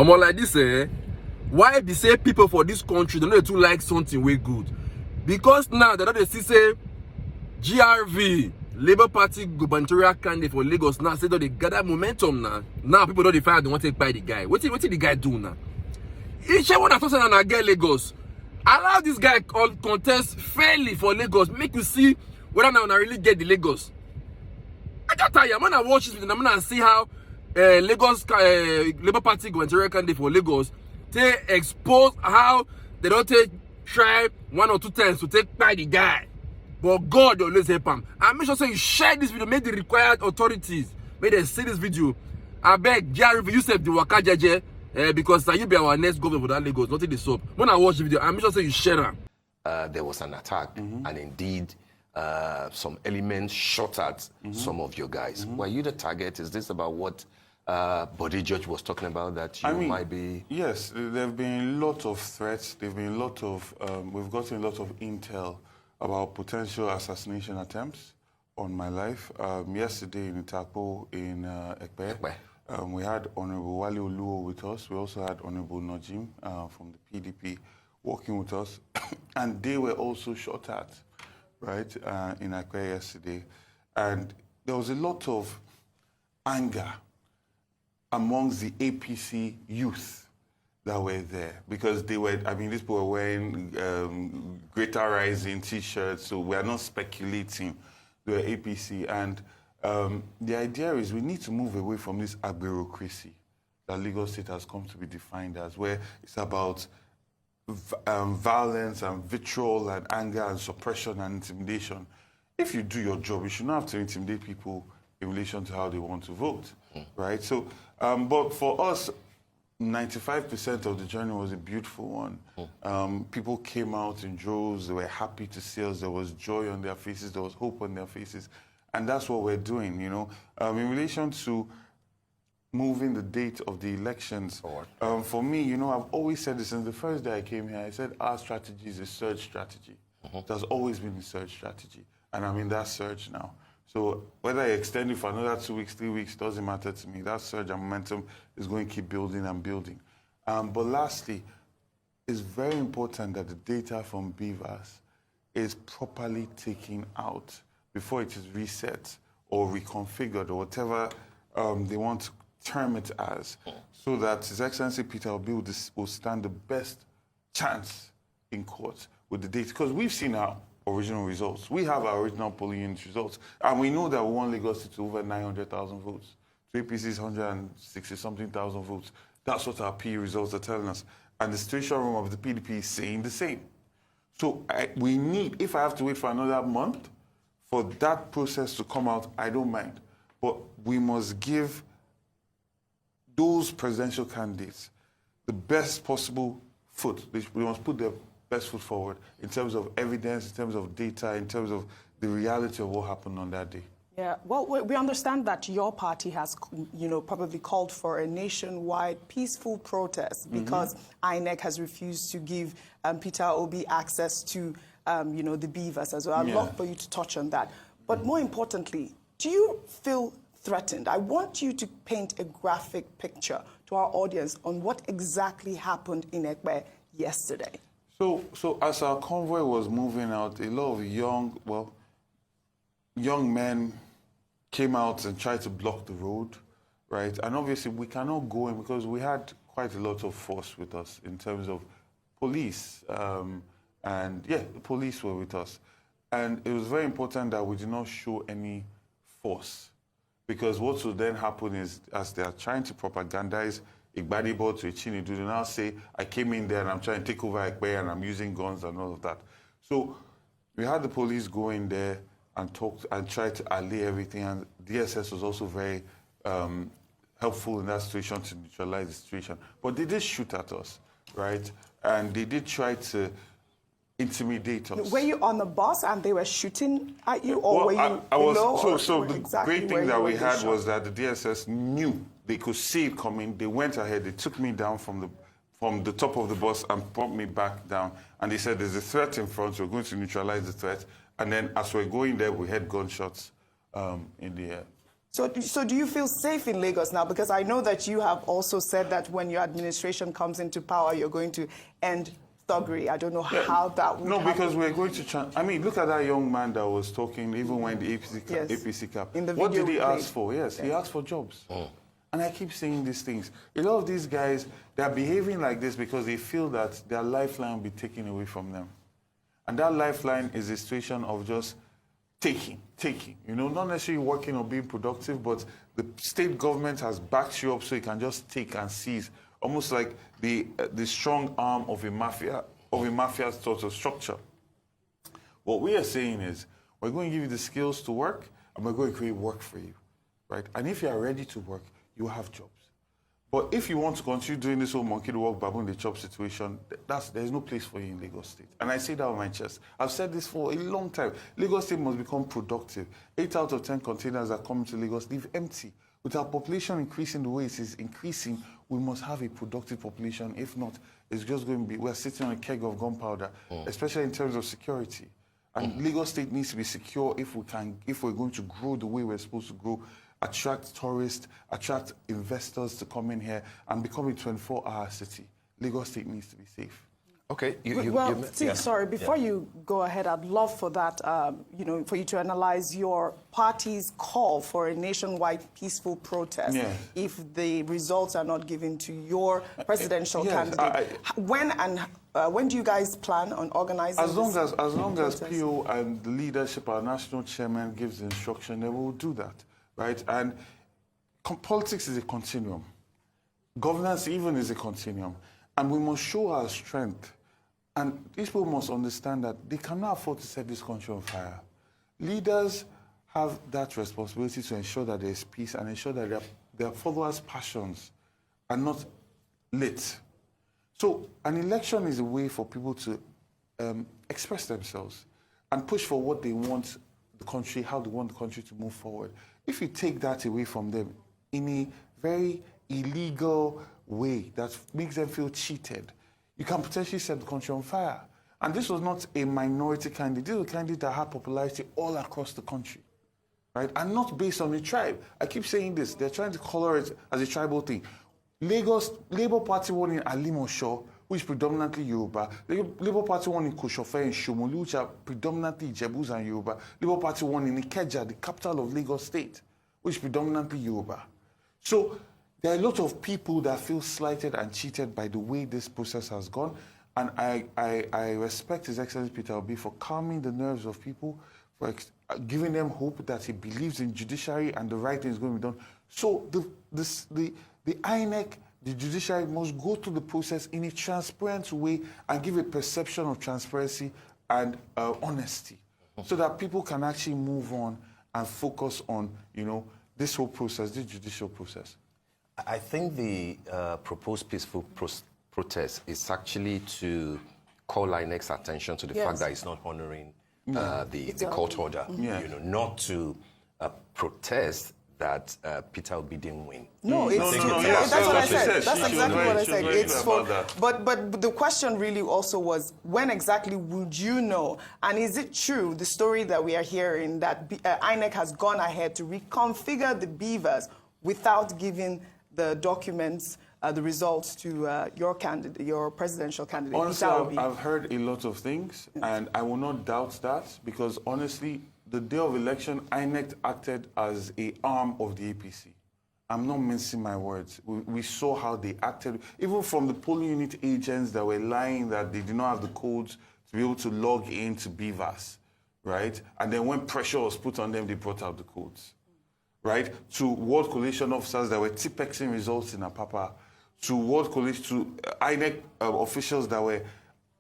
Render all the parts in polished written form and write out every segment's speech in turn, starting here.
More like this, why be say people for this country don't know to like something way good? Because now they don't see say GRV, Labour Party gubernatorial candidate for Lagos now say that they gather momentum now. Now people don't define they want to take by the guy. What did the guy do now? Each one that person and get Lagos. Allow this guy contest fairly for Lagos. Make you see whether now I really get the Lagos. I got tired. I'm gonna watch this video. I'm gonna see how Lagos Labour Party gubernatorial candidate for Lagos they expose how they don't try 1 or 2 times to take by the guy. But God always help him. And make sure so you share this video, make the required authorities, make them see this video. I beg GRV, you said the waka jeje, because you be our next governor for that Lagos, nothing the soap. When I watch the video, I make sure so you share them. There was an attack, and indeed, some elements shot at some of your guys. Were you the target? Is this about what Body Judge was talking about, that you might be? Yes, there have been a lot of threats. There have been a lot of, we've gotten a lot of intel about potential assassination attempts on my life. Yesterday in Itapo in Ekpe, we had Honorable Wale Oluo with us. We also had Honorable Najim from the PDP working with us. And they were also shot at, right, in Ekpe yesterday. And there was a lot of anger amongst the APC youth that were there, because they were, I mean, these people were wearing Greater Rising T-shirts, so we are not speculating. They were APC, and the idea is we need to move away from this bureaucracy that Lagos State has come to be defined as, where it's about violence and vitriol and anger and suppression and intimidation. If you do your job, you should not have to intimidate people in relation to how they want to vote, right? So, but for us, 95% of the journey was a beautiful one. People came out in droves. They were happy to see us. There was joy on their faces. There was hope on their faces. And that's what we're doing, you know. In relation to moving the date of the elections, for me, you know, I've always said this since the first day I came here. I said our strategy is a surge strategy. It has always been a surge strategy. And I'm in that surge now. So whether I extend it for another 2 weeks, 3 weeks, doesn't matter to me. That surge and momentum is going to keep building and building. But lastly, it's very important that the data from BVAS is properly taken out before it is reset or reconfigured or whatever they want to term it as, so that His Excellency Peter Obi will stand the best chance in court with the data. Because we've seen our original results. We have our original polling unit results. And we know that we won Lagos to over 900,000 votes. To APC's 160-something thousand votes. That's what our PE results are telling us. And the situation room of the PDP is saying the same. So we need, if I have to wait for another month for that process to come out, I don't mind. But we must give those presidential candidates the best possible foot. We must put their best foot forward in terms of evidence, in terms of data, in terms of the reality of what happened on that day. Yeah, well, we understand that your party has, you know, probably called for a nationwide peaceful protest because INEC has refused to give Peter Obi access to, you know, the BVAS as well. I'd love for you to touch on that. But more importantly, do you feel threatened? I want you to paint a graphic picture to our audience on what exactly happened in Ekpe yesterday. So as our convoy was moving out, a lot of young men came out and tried to block the road, right? And obviously we cannot go in because we had quite a lot of force with us in terms of police. And yeah, the police were with us. And it was very important that we did not show any force, because what will then happen is, as they are trying to propagandize Igbadibo to Ichini, do now say, I came in there and I'm trying to take over Ekpe and I'm using guns and all of that. So we had the police go in there and talk and try to allay everything, and DSS was also very helpful in that situation to neutralize the situation. But they did shoot at us, right? And they did try to intimidate us. Were you on the bus and they were shooting at you, or were you below? So the great thing that we had was that the DSS knew. They could see it coming. They went ahead. They took me down from the top of the bus and brought me back down. And they said, there's a threat in front. We're going to neutralize the threat. And then as we're going there, we heard gunshots in the air. So do you feel safe in Lagos now? Because I know that you have also said that when your administration comes into power, you're going to end thuggery. I don't know how that would No, happen. because we're going to I mean, look at that young man that was talking even when the APC cap. What did he ask for? Yes, he asked for jobs. And I keep saying these things. A lot of these guys, they're behaving like this because they feel that their lifeline will be taken away from them. And that lifeline is a situation of just taking, you know, not necessarily working or being productive, but the state government has backed you up so you can just take and seize, almost like the strong arm of a mafia's sort of structure. What we are saying is, we're going to give you the skills to work, and we're going to create work for you, right? And if you are ready to work, you have jobs. But if you want to continue doing this whole monkey the walk, baboon the chop situation, there's no place for you in Lagos State. And I say that on my chest. I've said this for a long time. Lagos State must become productive. 8 out of 10 containers that come to Lagos leave empty. With our population increasing the way it is increasing, we must have a productive population. If not, it's just going to be, we're sitting on a keg of gunpowder, especially in terms of security. And Lagos State needs to be secure if we're going to grow the way we're supposed to grow, attract tourists, attract investors to come in here and become a 24-hour city. Lagos State needs to be safe. Okay. Steve, sorry, before you go ahead, I'd love for that, you know, for you to analyze your party's call for a nationwide peaceful protest if the results are not given to your presidential candidate. When do you guys plan on organizing as long as PO and the leadership, our national chairman, gives the instruction, then we'll do that, right? And politics is a continuum. Governance even is a continuum. And we must show our strength. And these people must understand that they cannot afford to set this country on fire. Leaders have that responsibility to ensure that there is peace and ensure that their followers' passions are not lit. So an election is a way for people to express themselves and push for what they want the country, how they want the country to move forward. If you take that away from them in a very illegal way that makes them feel cheated, you can potentially set the country on fire. And this was not a minority candidate. This was a candidate that had popularity all across the country, right? And not based on a tribe. I keep saying this. They're trying to color it as a tribal thing. Lagos, Labour Party won in Alimosho, which is predominantly Yoruba. Labour Party won in Koshofe and Shomolu, which are predominantly Ijebus and Yoruba. Labour Party won in Ikeja, the capital of Lagos State, which is predominantly Yoruba. So there are a lot of people that feel slighted and cheated by the way this process has gone. And I respect His Excellency Peter Obi for calming the nerves of people, for giving them hope that he believes in judiciary and the right thing is going to be done. So the INEC, the judiciary must go through the process in a transparent way and give a perception of transparency and honesty so that people can actually move on and focus on, you know, this whole process, this judicial process. I think the proposed peaceful protest is actually to call INEC's attention to the fact that it's not honoring the court order. You know, not to protest that Peter Obi didn't win. No, that's what I said. That's exactly what I said. It's for, but the question really also was, when exactly would you know? And is it true, the story that we are hearing, that INEC has gone ahead to reconfigure the beavers without giving the documents, the results to your candidate, your presidential candidate? Honestly, I've heard a lot of things, and I will not doubt that, because honestly, the day of election, INEC acted as an arm of the APC. I'm not mincing my words. We saw how they acted, even from the polling unit agents that were lying that they did not have the codes to be able to log into BVAS, right? And then when pressure was put on them, they brought out the codes, right? To Ward Coalition officers that were TPEXing results in Apapa, to Ward Coalition, to INEC officials that were,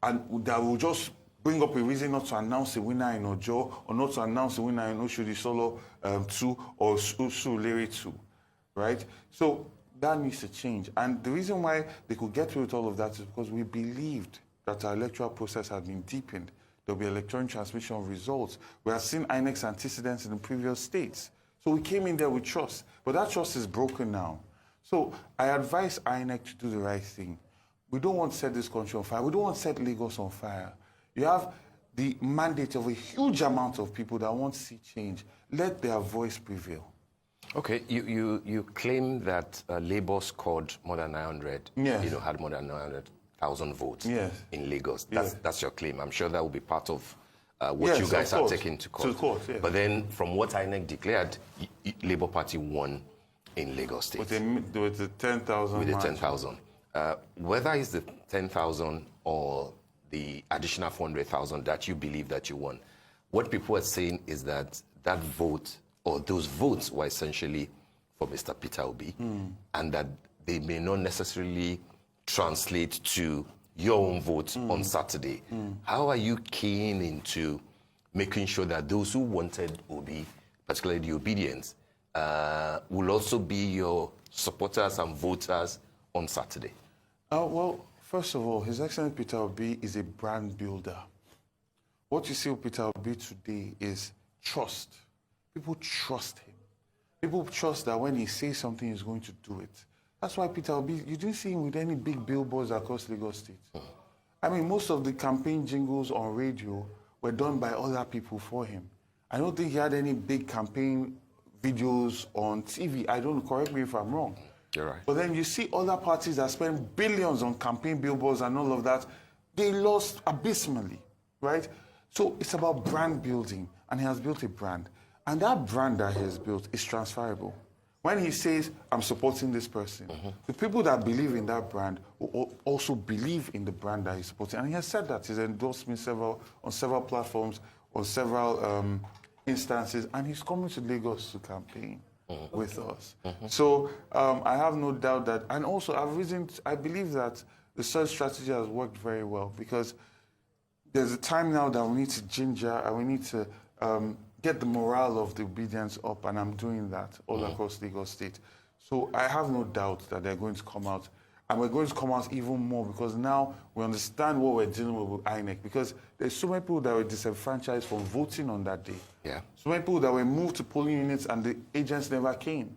and that will just bring up a reason not to announce a winner in Ojo, or not to announce a winner in Oshodi Solo 2 or Surulere 2, right? So that needs to change. And the reason why they could get through with all of that is because we believed that our electoral process had been deepened. There'll be electronic transmission of results. We have seen INEC's antecedents in the previous states. So we came in there with trust. But that trust is broken now. So I advise INEC to do the right thing. We don't want to set this country on fire. We don't want to set Lagos on fire. You have the mandate of a huge amount of people that want to see change. Let their voice prevail. Okay, you claim that Labour scored more than 900, Yes. had more than 900,000 votes Yes. in Lagos. Yes. That's your claim. I'm sure that will be part of what Yes, you of guys are course. taking to court. To court, yeah. But then, from what INEC declared, Labour Party won in Lagos State. With the 10,000 With the margin. 10,000. Whether it's the 10,000 or the additional 400,000 that you believe that you won, what people are saying is that that vote or those votes were essentially for Mr. Peter Obi, and that they may not necessarily translate to your own vote on Saturday. How are you keen into making sure that those who wanted Obi, particularly the obedience, will also be your supporters and voters on Saturday? Well, first of all, His Excellency Peter Obi is a brand builder. What you see with Peter Obi today is trust. People trust him. People trust that when he says something, he's going to do it. That's why Peter Obi, you didn't see him with any big billboards across Lagos State. I mean, most of the campaign jingles on radio were done by other people for him. I don't think he had any big campaign videos on TV. I don't know, correct me if I'm wrong. You're right. But then you see other parties that spend billions on campaign billboards and all of that, they lost abysmally, right? So it's about brand building, and he has built a brand. And that brand that he has built is transferable. When he says, I'm supporting this person, the people that believe in that brand will also believe in the brand that he's supporting. And he has said that. He's endorsed me on several platforms, on several instances, and he's coming to Lagos to campaign with us. So I have no doubt that, and also I believe that the search strategy has worked very well, because there's a time now that we need to ginger and we need to get the morale of the obedience up, and I'm doing that all across Lagos State. So I have no doubt that they're going to come out, and we're going to come out even more, because now we understand what we're dealing with INEC, because there's so many people that were disenfranchised from voting on that day. Yeah. So many people that were moved to polling units and the agents never came,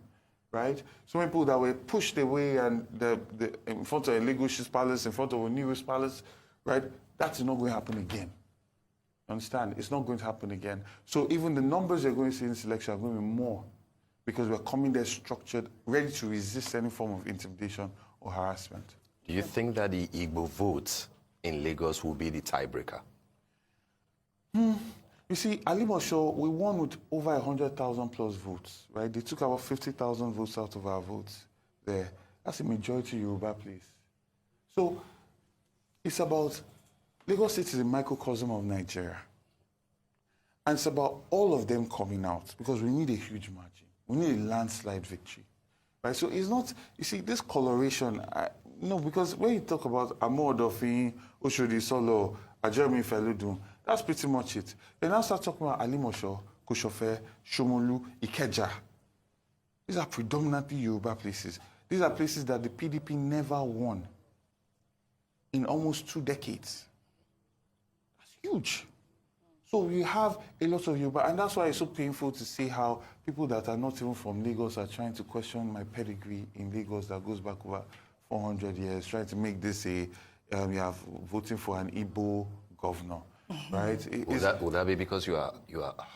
right? So many people that were pushed away and in front of a Lagos Palace, in front of a New Palace, right? That's not going to happen again. Understand? It's not going to happen again. So even the numbers you're going to see in this election are going to be more, because we're coming there structured, ready to resist any form of intimidation or harassment. Do you think that the Igbo vote in Lagos will be the tiebreaker? You see, Alimosho, we won with over 100,000 plus votes, right? They took about 50,000 votes out of our votes there. That's a majority Yoruba place. So it's about, Lagos State is a microcosm of Nigeria. And it's about all of them coming out, because we need a huge margin. We need a landslide victory, right? So it's not, you see, this coloration, no, because when you talk about Amo Odofin, Oshodi Solo, Ajami Feludun, that's pretty much it. Then now start talking about Alimosho, Koshofe, Shomolu, Ikeja. These are predominantly Yoruba places. These are places that the PDP never won in almost 2 decades. That's huge. So we have a lot of Yoruba, and that's why it's so painful to see how people that are not even from Lagos are trying to question my pedigree in Lagos that goes back over 400 years, trying to make this you have voting for an Igbo governor, right? Would that be because you are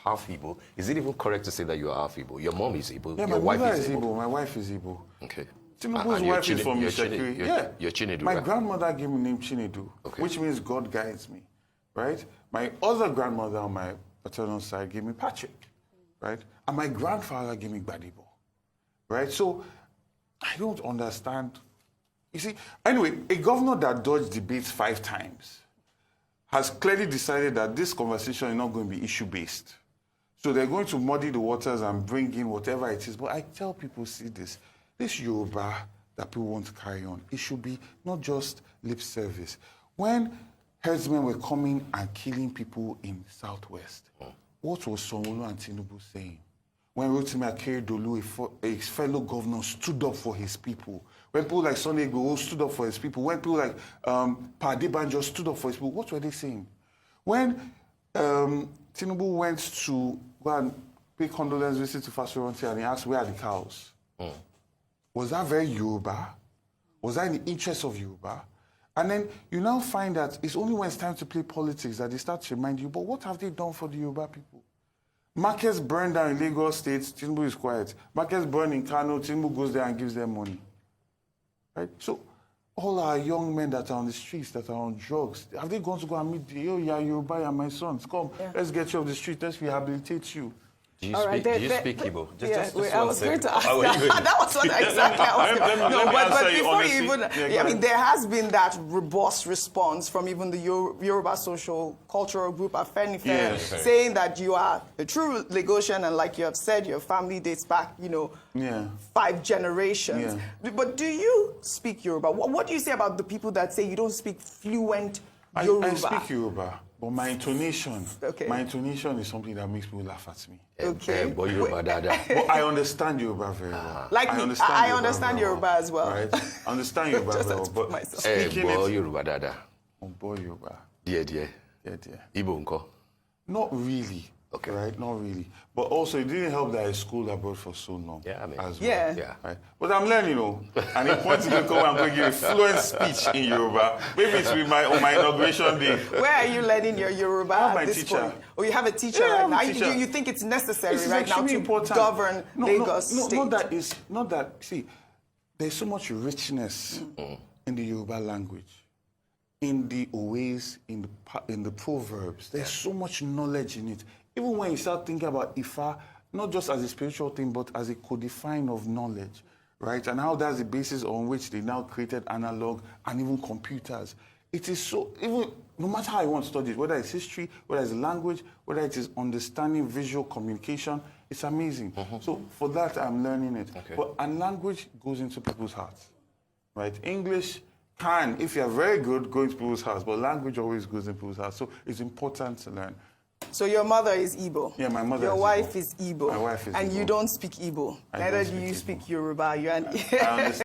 half Igbo? Is it even correct to say that you are half Igbo? Your mom is Igbo. Yeah, your my wife mother is Igbo. My wife is Igbo. Okay. Tinubu's wife is from Ishekiri. Yeah. You're Chinedu, My right? grandmother gave me the name Chinedu, Okay. which means God guides me, right? My other grandmother on my paternal side gave me Patrick, right? And my grandfather gave me Gbadibo, right? So I don't understand. You see, anyway, a governor that dodged debates 5 times has clearly decided that this conversation is not going to be issue-based. So they're going to muddy the waters and bring in whatever it is. But I tell people, see this Yoruba that people want to carry on, it should be not just lip service. When herdsmen were coming and killing people in Southwest, what was Sanwo-Olu and Tinubu saying? When Rotimi Akeredolu, a fellow governor, stood up for his people. When people like Sunday Igboho stood up for his people. When people like Pa Adebanjo stood up for his people, what were they saying? When Tinubu went to go and pay condolence visit to Fasuronti and he asked, where are the cows? Was that very Yoruba? Was that in the interest of Yoruba? And then you now find that it's only when it's time to play politics that they start to remind you, but what have they done for the Yoruba people? Markets burn down in Lagos State, Tinubu is quiet. Markets burn in Kano, Tinubu goes there and gives them money. Right? So all our young men that are on the streets, that are on drugs, have they gone to go and meet the, oh yeah, Yoruba and my sons, come, let's get you off the street, let's rehabilitate you. Do you speak Igbo? I was going to ask that. That was what exactly I was going to No, but before you even, yeah, I mean, there has been that robust response from even the Yoruba social cultural group, Afenife, saying that you are a true Lagosian, and like you have said, your family dates back, 5 generations. Yeah. But do you speak Yoruba? What do you say about the people that say you don't speak fluent Yoruba? I speak Yoruba. But my intonation is something that makes people laugh at me. Okay. But I understand Yoruba very well. Like I understand Yoruba as well. Right? I understand Yoruba very well. But speaking it... Yoruba dada. Boy Yoruba. Dear. Igbo unko? Not really. Okay. Right? Not really. But also, it didn't help that I schooled abroad for so long. Yeah, I mean. As well. Yeah. Right? But I'm learning, And in point to come, I'm going to give a fluent speech in Yoruba. Maybe it's with on my inauguration day. Where are you learning your Yoruba at this point? Oh, you have a teacher right now. You think it's necessary right now to govern Lagos State? Not that. See, there's so much richness in the Yoruba language. In the ways, in the proverbs, there's so much knowledge in it. Even when you start thinking about Ifa, not just as a spiritual thing, but as a codifying of knowledge, right? And how that's the basis on which they now created analog and even computers. It is so, even no matter how you want to study it, whether it's history, whether it's language, whether it is understanding visual communication, it's amazing. So for that, I'm learning it. And language goes into people's hearts, right? English can, if you're very good, go into people's hearts, but language always goes into people's hearts. So it's important to learn. So your mother is Igbo? Yeah, my mother is Igbo. Your wife is Igbo? My wife is Igbo. And you don't speak Igbo? Neither do you speak Yoruba? I understand.